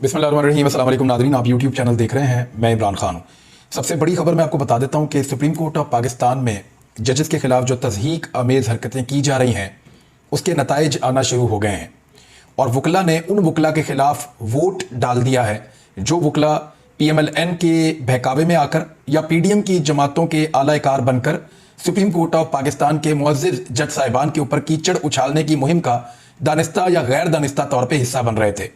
बिस्मिल्लाहिर्रहमानिर्रहीम। अस्सलाम वालेकुम नाज़रीन, आप यूट्यूब चैनल देख रहे हैं। मैं इमरान खान हूँ। सबसे बड़ी खबर मैं आपको बता देता हूँ कि सुप्रीम कोर्ट ऑफ पाकिस्तान में जजेस के खिलाफ जो तज़हीक आमेज़ हरकतें की जा रही हैं उसके नताइज आना शुरू हो गए हैं और वकला ने उन वकला के खिलाफ वोट डाल दिया है जो वकला PMLN के बहकावे में आकर या PDM की जमातों के आला कार बनकर सुप्रीम कोर्ट ऑफ पाकिस्तान के मुअज़्ज़िज़ जज साहिबान के ऊपर कीचड़ उछालने की मुहिम का दानिस्ता या गैर दानिस्ता तौर पर हिस्सा बन रहे थे।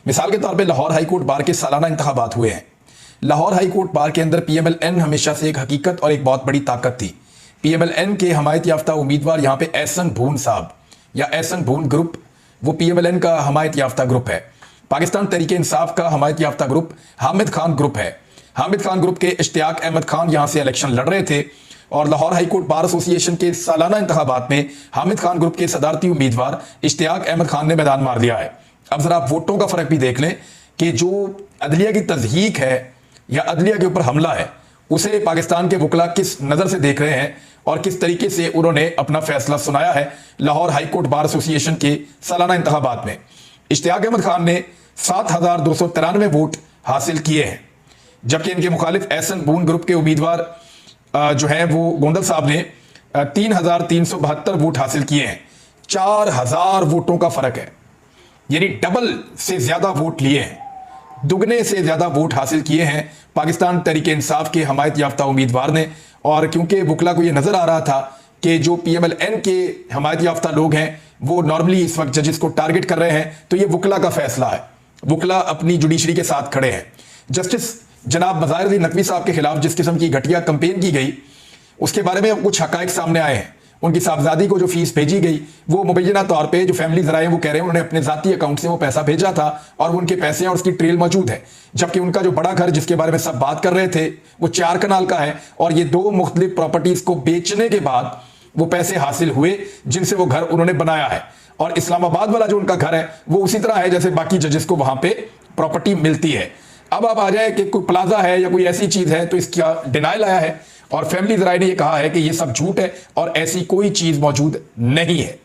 मिसाल के तौर पे लाहौर हाई कोर्ट बार के सालाना इंतखाबात हुए हैं। लाहौर हाई कोर्ट बार के अंदर PMLN हमेशा से एक हकीकत और एक बहुत बड़ी ताकत थी। PMLN के हमायत याफ्ता उम्मीदवार यहाँ पे एहसन भून साहब या एहसन भून ग्रुप, वो PMLN का हमायत याफ्ता ग्रुप है। पाकिस्तान तहरीक इंसाफ का हमायत याफ्ता ग्रुप हामिद खान ग्रुप है। हामिद खान ग्रुप के इश्तियाक अहमद खान यहाँ से इलेक्शन लड़ रहे थे और Lahore high court bar association के सालाना इंतखाबात में हामिद खान ग्रुप के सदारती उम्मीदवार इश्तियाक अहमद खान ने मैदान मार दिया है। अब जरा आप वोटों का फर्क भी देख लें कि जो अदलिया की तज़हीक है या अदलिया के ऊपर हमला है उसे पाकिस्तान के वकला किस नज़र से देख रहे हैं और किस तरीके से उन्होंने अपना फैसला सुनाया है। Lahore high court bar association के सालाना इंतखाबात में इश्तियाक अहमद खान ने 7,293 वोट हासिल किए हैं, जबकि इनके मुखालिफ एहसन भून ग्रुप के उम्मीदवार जो हैं वो गोंदल साहब ने 3,372 वोट हासिल किए हैं। 4,000 वोटों का फर्क है, यानी डबल से ज्यादा वोट लिए हैं, दुगने से ज्यादा वोट हासिल किए हैं पाकिस्तान तहरीक इंसाफ के हमायत याफ्ता उम्मीदवार ने। और क्योंकि वकला को यह नजर आ रहा था कि जो PMLN के हमायत याफ्ता लोग हैं वो नॉर्मली इस वक्त जजेस को टारगेट कर रहे हैं, तो ये वकला का फैसला है। वकला अपनी जुडिशरी के साथ खड़े हैं। जस्टिस जनाब मज़ाहिर नकवी साहब के खिलाफ जिस किस्म की घटिया कंपेन की गई उसके बारे में कुछ हकायक सामने आए हैं। उनकी साहबजादी को जो फीस भेजी गई वो मुबैना तौर पे जो फैमिली ज़राए वो कह रहे हैं उन्होंने अपने ज़ाती अकाउंट से वो पैसा भेजा था और उनके पैसे और उसकी ट्रेल मौजूद है, जबकि उनका जो बड़ा घर जिसके बारे में सब बात कर रहे थे वो 4 कनाल का है और ये 2 मुख्तलिफ प्रॉपर्टीज़ को बेचने के बाद वो पैसे हासिल हुए जिनसे वो घर उन्होंने बनाया है। और इस्लामाबाद वाला जो उनका घर है वो उसी तरह है जैसे बाकी जजेस को वहां पे प्रॉपर्टी मिलती है। अब आप आ जाए कि कोई प्लाजा है या कोई ऐसी चीज़ है तो इसका डिनाइल आया है और फैमिली ज़राए ने यह कहा है कि यह सब झूठ है और ऐसी कोई चीज़ मौजूद नहीं है।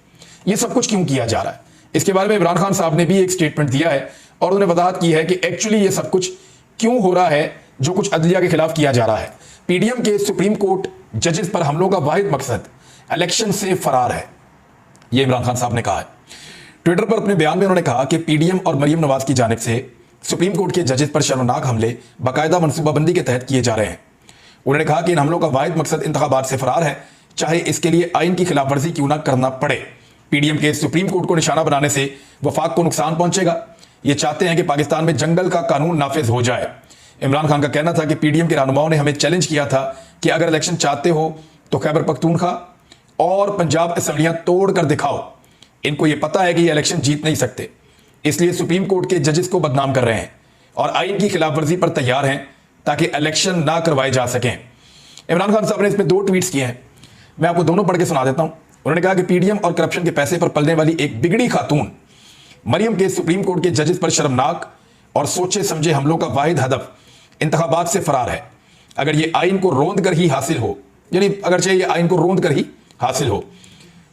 यह सब कुछ क्यों किया जा रहा है, इसके बारे में इमरान खान साहब ने भी एक स्टेटमेंट दिया है और उन्होंने वजाहत की है कि एक्चुअली ये सब कुछ क्यों हो रहा है जो कुछ अदलिया के खिलाफ किया जा रहा है। PDM के सुप्रीम कोर्ट जजेस पर हमलों का वाहिद मकसद इलेक्शन से फरार है, यह इमरान खान साहब ने कहा है। ट्विटर पर अपने बयान में उन्होंने कहा कि PDM और मरियम नवाज की जानिब से सुप्रीम कोर्ट के जजेस पर शर्मनाक हमले बाकायदा मनसूबाबंदी के तहत किए जा रहे हैं। उन्होंने कहा कि इन हमलों का वाहिद मकसद इंतखाबात से फरार है, चाहे इसके लिए आइन की खिलाफ वर्जी क्यों ना करना पड़े। PDM के सुप्रीम कोर्ट को निशाना बनाने से वफाक को नुकसान पहुंचेगा। ये चाहते हैं कि पाकिस्तान में जंगल का कानून नाफिज हो जाए। इमरान खान का कहना था कि PDM के रहनुमाओं ने हमें चैलेंज किया था कि अगर इलेक्शन चाहते हो तो खैबर पख्तूनख्वा और पंजाब असम्बलियां तोड़ कर दिखाओ। इनको यह पता है कि ये इलेक्शन जीत नहीं सकते, इसलिए सुप्रीम कोर्ट के जजेस को बदनाम कर रहे हैं और आइन की खिलाफ वर्जी पर तैयार हैं ताकि इलेक्शन ना करवाए जा सकें। इमरान खान साहब ने इसमें 2 ट्वीट्स किए हैं, मैं आपको दोनों पढ़ के सुना देता हूं। उन्होंने कहा कि PDM और करप्शन के पैसे पर पलने वाली एक बिगड़ी खातून मरियम के सुप्रीम कोर्ट के जजेस पर शर्मनाक और सोचे समझे हमलों का वाहिद हदफ इंतखाबात से फरार है। अगर ये आइन को रोंद कर ही हासिल हो, यानी अगर चाहिए ये आइन को रोंद कर ही हासिल हो,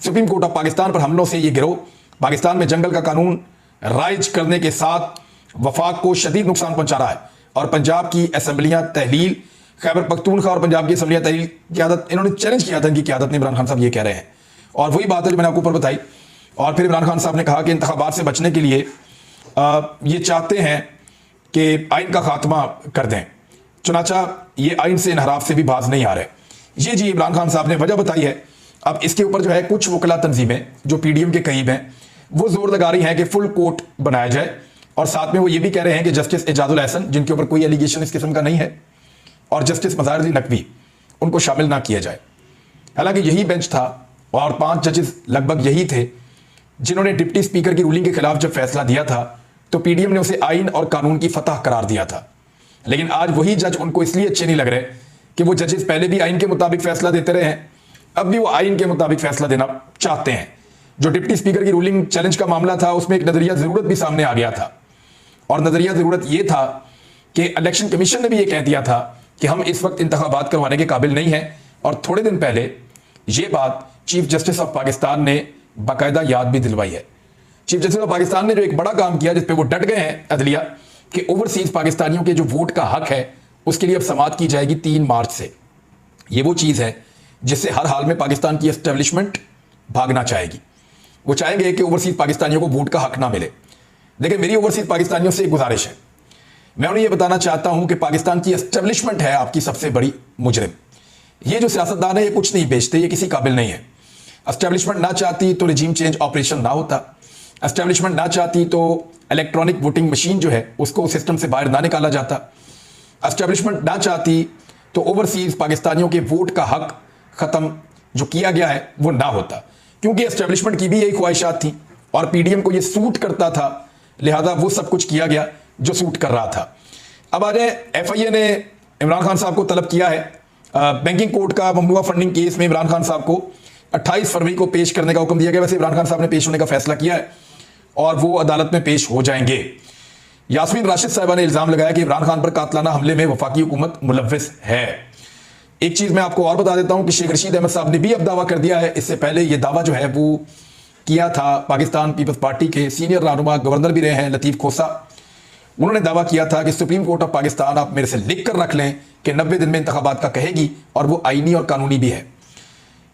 सुप्रीम कोर्ट ऑफ पाकिस्तान पर हमलों से ये गिरोह पाकिस्तान में जंगल का कानून राइज करने के साथ वफाक को शदीद नुकसान पहुंचा रहा है और पंजाब की असम्बलियां तहलील, खैबर पख्तूनख्वा और पंजाब की असम्बलियां तहलील क़यादत, इन्होंने चैलेंज किया था इनकी क़यादत ने। इमरान खान साहब ये कह रहे हैं और वही बात है जो मैंने आपको ऊपर बताई। और फिर इमरान खान साहब ने कहा कि इंतखाबात से बचने के लिए ये चाहते हैं कि आइन का खात्मा कर दें, चुनाचा ये आइन से इनहराफ से भी बाज नहीं आ रहे। ये जी इमरान खान साहब ने वजह बताई है। अब इसके ऊपर जो है कुछ वकला तंजीमें जो PDM के करीब हैं वो जोर लगा रही हैं कि फुल कोर्ट बनाया जाए और साथ में वो ये भी कह रहे हैं कि जस्टिस एजाजुल एहसन, जिनके ऊपर कोई एलिगेशन इस किस्म का नहीं है, और जस्टिस मज़ाहिर नकवी, उनको शामिल ना किया जाए। हालांकि यही बेंच था और 5 जजेस लगभग यही थे जिन्होंने डिप्टी स्पीकर की रूलिंग के खिलाफ जब फैसला दिया था तो PDM ने उसे आइन और कानून की फतह करार दिया था। लेकिन आज वही जज उनको इसलिए अच्छे नहीं लग रहे कि वो जजेस पहले भी आइन के मुताबिक फैसला देते रहे हैं, अब भी वो आइन के मुताबिक फैसला देना चाहते हैं। जो डिप्टी स्पीकर की रूलिंग चैलेंज का मामला था उसमें एक नजरिया जरूरत भी सामने आ गया था और नजरिया जरूरत यह था कि इलेक्शन कमीशन ने भी यह कह दिया था कि हम इस वक्त इंतखाबात करवाने के काबिल नहीं हैं। और थोड़े दिन पहले यह बात चीफ जस्टिस ऑफ पाकिस्तान ने बाकायदा याद भी दिलवाई है। चीफ जस्टिस ऑफ पाकिस्तान ने जो एक बड़ा काम किया जिस पे वो डट गए हैं अदलिया, कि ओवरसीज पाकिस्तानियों के जो वोट का हक है उसके लिए अब समाअत की जाएगी 3 मार्च से। ये वो चीज़ है जिससे हर हाल में पाकिस्तान की एस्टेब्लिशमेंट भागना चाहेगी। वो चाहेंगे कि ओवरसीज पाकिस्तानियों को वोट का हक ना मिले। देखिए, मेरी ओवरसीज पाकिस्तानियों से एक गुजारिश है, मैं उन्हें यह बताना चाहता हूं कि पाकिस्तान की एस्टेब्लिशमेंट है आपकी सबसे बड़ी मुजरिम। ये जो सियासतदान है ये कुछ नहीं बेचते, ये किसी काबिल नहीं है। एस्टेब्लिशमेंट ना चाहती तो रिजीम चेंज ऑपरेशन ना होता। एस्टेब्लिशमेंट ना चाहती तो इलेक्ट्रॉनिक वोटिंग मशीन जो है उसको सिस्टम से बाहर ना निकाला जाता। एस्टेब्लिशमेंट ना चाहती तो ओवरसीज पाकिस्तानियों के वोट का हक खत्म जो किया गया है वो ना होता, क्योंकि एस्टेब्लिशमेंट की भी यही ख्वाहिशात थी और पीडीएम को ये सूट करता था, लिहाजा वो सब कुछ किया गया जो सूट कर रहा था। अब आ जाए, एफआईए ने इमरान खान साहब को तलब किया है बैंकिंग कोर्ट का ममनुआ फंडिंग केस में इमरान खान साहब को 28 फरवरी को पेश करने का हुक्म दिया गया। वैसे इमरान खान साहब ने पेश होने का फैसला किया है और वो अदालत में पेश हो जाएंगे। यास्मीन राशिद साहिबा ने इल्जाम लगाया कि इमरान खान पर कातलाना हमले में वफाकी हुकूमत मुलव्विस है। एक चीज मैं आपको और बता देता हूं कि शेख रशीद अहमद साहब ने भी अब दावा कर दिया है, इससे पहले ये दावा जो है वो किया था पाकिस्तान पीपल्स पार्टी के सीनियर रहनुमा, गवर्नर भी रहे हैं लतीफ खोसा। उन्होंने दावा किया था कि सुप्रीम कोर्ट ऑफ पाकिस्तान, आप मेरे से लिख कर रख लें कि 90 दिन में इंतखाबात का कहेगी और वो आईनी और कानूनी भी है।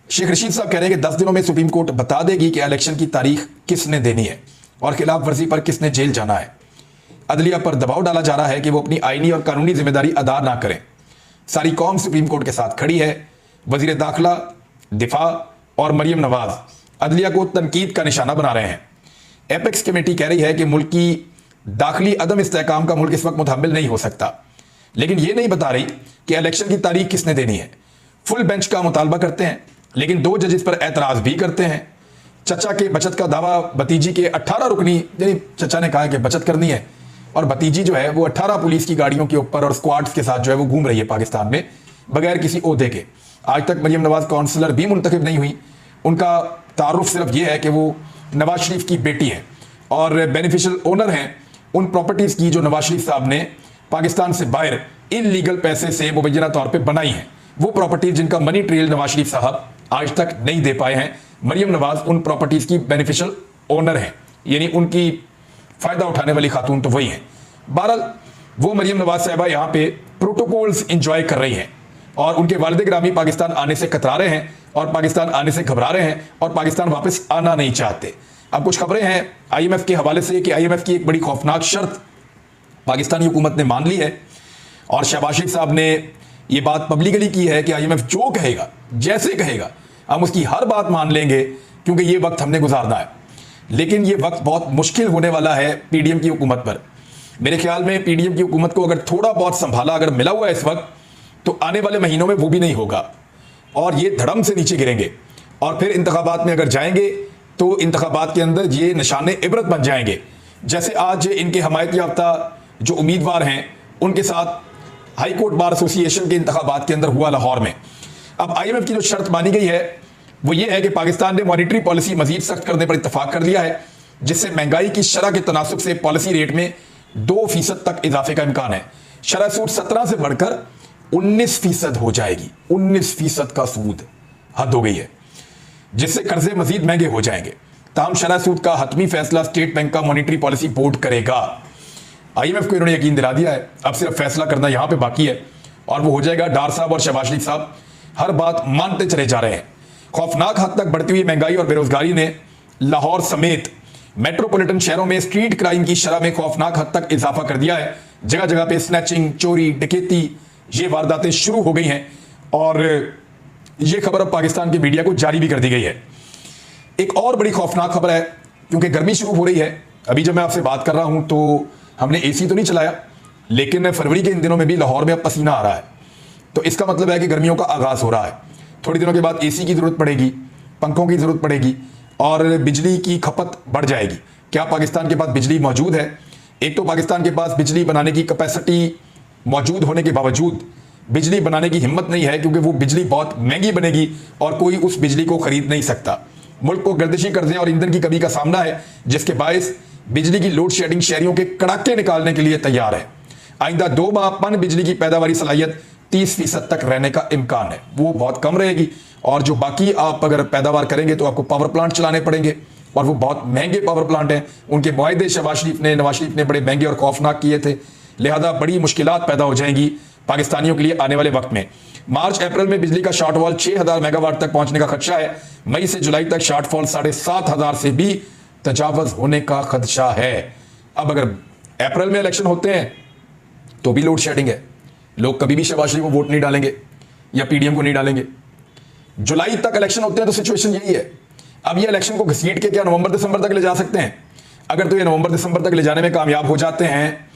शेख रशीद साहब कह रहे हैं कि 10 दिनों में सुप्रीम कोर्ट बता देगी कि इलेक्शन की तारीख किसने देनी है और खिलाफ वर्जी पर किसने जेल जाना है। अदलिया पर दबाव डाला जा रहा है कि वो अपनी आईनी और कानूनी जिम्मेदारी अदा ना करें। सारी कौम सुप्रीम कोर्ट के साथ खड़ी है। वजीर दाखिला, दिफा और मरियम नवाज अदलिया को तनकीद का निशाना बना रहे हैं। एपेक्स कमेटी कह रही है कि मुल्क की दाखिली अदम इस्तेहकाम का मुल्क इस वक्त मुतहम्मिल नहीं हो सकता, लेकिन ये नहीं बता रही कि इलेक्शन की तारीख किसने देनी है। फुल बेंच का मुतालबा करते हैं लेकिन 2 जजेस पर एतराज भी करते हैं। चचा के बचत का दावा, भतीजी के 18 रुकनी, यानी चचा ने कहा कि बचत करनी है और भतीजी जो है वो 18 पुलिस की गाड़ियों के ऊपर और स्क्वाड्स के साथ जो है वो घूम रही है पाकिस्तान में बगैर किसी ओहदे के। आज तक मरियम नवाज काउंसलर भी मुंतखब नहीं हुई। उनका तारुफ सिर्फ ये है कि वो नवाज शरीफ की बेटी है और बेनिफिशियल ओनर हैं उन प्रॉपर्टीज की जो नवाज शरीफ साहब ने पाकिस्तान से बाहर इनलीगल पैसे से मुबैना तौर पर बनाई हैं। वो प्रॉपर्टीज जिनका मनी ट्रेल नवाज शरीफ साहब आज तक नहीं दे पाए हैं। मरियम नवाज उन प्रॉपर्टीज की बेनिफिशियल ओनर हैं, यानी उनकी फायदा उठाने वाली खातून तो वही है। बहरहाल वो मरियम नवाज साहबा यहाँ पे प्रोटोकॉल्स इंजॉय कर रही हैं और उनके वालिद ग्रामी पाकिस्तान आने से कतरा रहे हैं और पाकिस्तान आने से घबरा रहे हैं और पाकिस्तान वापस आना नहीं चाहते। अब कुछ खबरें हैं आईएमएफ के हवाले से कि आईएमएफ की एक बड़ी खौफनाक शर्त पाकिस्तानी हुकूमत ने मान ली है और शहबाज शरीफ साहब ने ये बात पब्लिकली की है कि आईएमएफ जो कहेगा, जैसे कहेगा, हम उसकी हर बात मान लेंगे क्योंकि ये वक्त हमने गुजारना है। लेकिन ये वक्त बहुत मुश्किल होने वाला है पीडीएम की हुकूमत पर। मेरे ख्याल में पीडीएम की हुकूमत को अगर थोड़ा बहुत संभाला अगर मिला हुआ है इस वक्त, तो आने वाले महीनों में वो भी नहीं होगा और ये धड़म से नीचे गिरेंगे और फिर इंतखाबात में अगर जाएंगे तो इंतखाबात के अंदर ये निशाने इबरत बन जाएंगे। जैसे आज इनके हमायत याफ्ता जो उम्मीदवार हैं उनके साथ हाई कोर्ट बार एसोसिएशन के इंतखाबात के अंदर हुआ लाहौर में। अब आईएमएफ की जो शर्त मानी गई है वो ये है कि पाकिस्तान ने मॉनिटरी पॉलिसी मजीद सख्त करने पर इत्तफाक कर लिया है, जिससे महंगाई की शरह के तनासुब से पॉलिसी रेट में 2% तक इजाफे का इम्कान है। शरह सूद 17 से बढ़कर 19% हो जाएगी। 19% का सूद, हद हो गई है, जिससे कर्जे मजीद महंगे हो जाएंगे। ताहम शरह सूद का हतमी फैसला स्टेट बैंक का मॉनिटरी पॉलिसी बोर्ड करेगा। आईएमएफ को इन्होंने यकीन दिला दिया है, अब सिर्फ फैसला करना यहां पे बाकी है और वो हो जाएगा। डार साहब और शहबाज शरीफ साहब हर बात मानते चले जा रहे हैं। खौफनाक हद तक बढ़ती हुई महंगाई और बेरोजगारी ने लाहौर समेत मेट्रोपॉलिटन शहरों में स्ट्रीट क्राइम की शरह में खौफनाक हद तक इजाफा कर दिया है। जगह जगह पे स्नैचिंग, चोरी, डकैती, ये वारदातें शुरू हो गई हैं और ये खबर अब पाकिस्तान की मीडिया को जारी भी कर दी गई है। एक और बड़ी खौफनाक खबर है, क्योंकि गर्मी शुरू हो रही है। अभी जब मैं आपसे बात कर रहा हूं तो हमने एसी तो नहीं चलाया, लेकिन फरवरी के इन दिनों में भी लाहौर में अब पसीना आ रहा है, तो इसका मतलब है कि गर्मियों का आगाज हो रहा है। थोड़ी दिनों के बाद एसी की जरूरत पड़ेगी, पंखों की जरूरत पड़ेगी और बिजली की खपत बढ़ जाएगी। क्या पाकिस्तान के पास बिजली मौजूद है? एक तो पाकिस्तान के पास बिजली बनाने की कैपेसिटी मौजूद होने के बावजूद बिजली बनाने की हिम्मत नहीं है, क्योंकि वो बिजली बहुत महंगी बनेगी और कोई उस बिजली को खरीद नहीं सकता। मुल्क को गर्दिशी कर्जे और ईंधन की कमी का सामना है, जिसके बायस बिजली की लोड शेडिंग शहरियों के कड़ाके निकालने के लिए तैयार है। आइंदा 2 माह पन बिजली की पैदावारी सलाहियत 30% तक रहने का इम्कान है, वो बहुत कम रहेगी और जो बाकी आप अगर पैदावार करेंगे तो आपको पावर प्लांट चलाने पड़ेंगे और वो बहुत महंगे पावर प्लांट हैं। उनके मुआहदे नवाज शरीफ ने बड़े महंगे और खौफनाक किए थे, लिहाजा बड़ी मुश्किलात पैदा हो जाएंगी पाकिस्तानियों के लिए आने वाले वक्त में। मार्च अप्रैल में बिजली का शॉर्टफॉल 6000 मेगावाट तक पहुंचने का खदशा है। मई से जुलाई तक शॉर्टफॉल 7500 से भी तजावज होने का खदशा है। अब अगर अप्रैल में इलेक्शन होते हैं तो भी लोड शेडिंग है, लोग कभी भी शहबाज शरीफ को वोट नहीं डालेंगे या पीडीएम को नहीं डालेंगे। जुलाई तक इलेक्शन होते हैं तो सिचुएशन यही है। अब ये इलेक्शन को घसीट के क्या नवंबर दिसंबर तक ले जा सकते हैं? अगर तो ये नवंबर दिसंबर तक ले जाने में कामयाब हो जाते हैं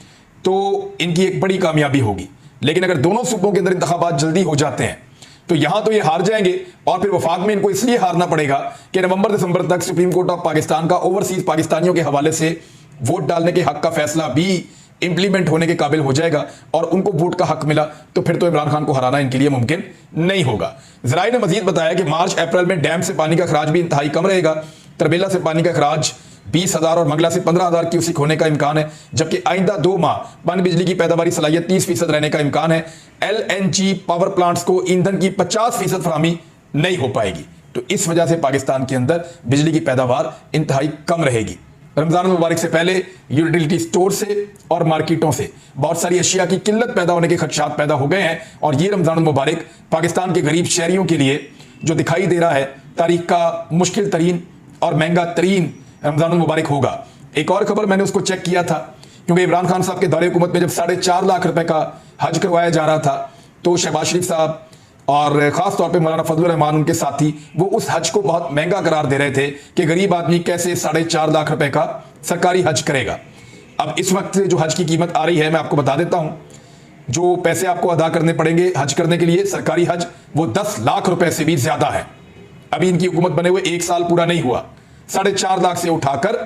तो इनकी एक बड़ी कामयाबी होगी। लेकिन अगर दोनों सूबों के अंदर इंतखाबात जल्दी हो जाते हैं तो यहां तो ये हार जाएंगे, और फिर वफाक में इनको इसलिए हारना पड़ेगा कि नवंबर दिसंबर तक सुप्रीम कोर्ट ऑफ पाकिस्तान का ओवरसीज पाकिस्तानियों के हवाले से वोट डालने के हक का फैसला भी इंप्लीमेंट होने के काबिल हो जाएगा और उनको वोट का हक मिला तो फिर तो इमरान खान को हराना इनके लिए मुमकिन नहीं होगा। ज़राए ने मजीद बताया कि मार्च अप्रैल में डैम से पानी का खराज भी इंतहाई कम रहेगा। तरबेला से पानी का खराज 20,000 और मंगला से 15,000 क्यूसिक होने का इम्कान है, जबकि आइंदा 2 माह पन बिजली की पैदावारी सलाहियत 30% रहने का इम्कान है। LNG पावर प्लांट्स को ईंधन की 50% फराहमी नहीं हो पाएगी, तो इस वजह से पाकिस्तान के अंदर बिजली की पैदावार इंतहाई कम रहेगी। रमजान मुबारक से पहले यूटिलिटी स्टोर से और मार्केटों से बहुत सारी अशिया की किल्लत पैदा होने के खदशात पैदा हो गए हैं, और ये रमजान मुबारक पाकिस्तान के गरीब शहरियों के लिए जो दिखाई दे रहा है तारीख का मुश्किल तरीन और महंगा तरीन रमजान मुबारक होगा। एक और खबर मैंने उसको चेक किया था, क्योंकि इमरान खान साहब के दौरे हुकूमत में जब 4.5 लाख रुपए का हज करवाया जा रहा था तो शहबाज शरीफ साहब और खास तौर पे मौलाना फजलुर रहमान उनके साथी वो उस हज को बहुत महंगा करार दे रहे थे कि गरीब आदमी कैसे 4.5 लाख रुपए का सरकारी हज करेगा। अब इस वक्त जो हज की कीमत आ रही है मैं आपको बता देता हूं, जो पैसे आपको अदा करने पड़ेंगे हज करने के लिए सरकारी हज, वो 10 लाख रुपए से भी ज्यादा है। अभी इनकी हुकूमत बने हुए 1 साल पूरा नहीं हुआ, 4.5 लाख से उठाकर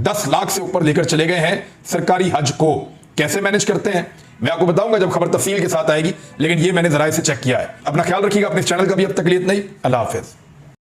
10 लाख से ऊपर लेकर चले गए हैं सरकारी हज को। कैसे मैनेज करते हैं मैं आपको बताऊंगा जब खबर तफसील के साथ आएगी, लेकिन ये मैंने ज़राए से चेक किया है। अपना ख्याल रखिएगा, अपने चैनल का भी अब तकलीफ नहीं। अल्लाह हाफिज़।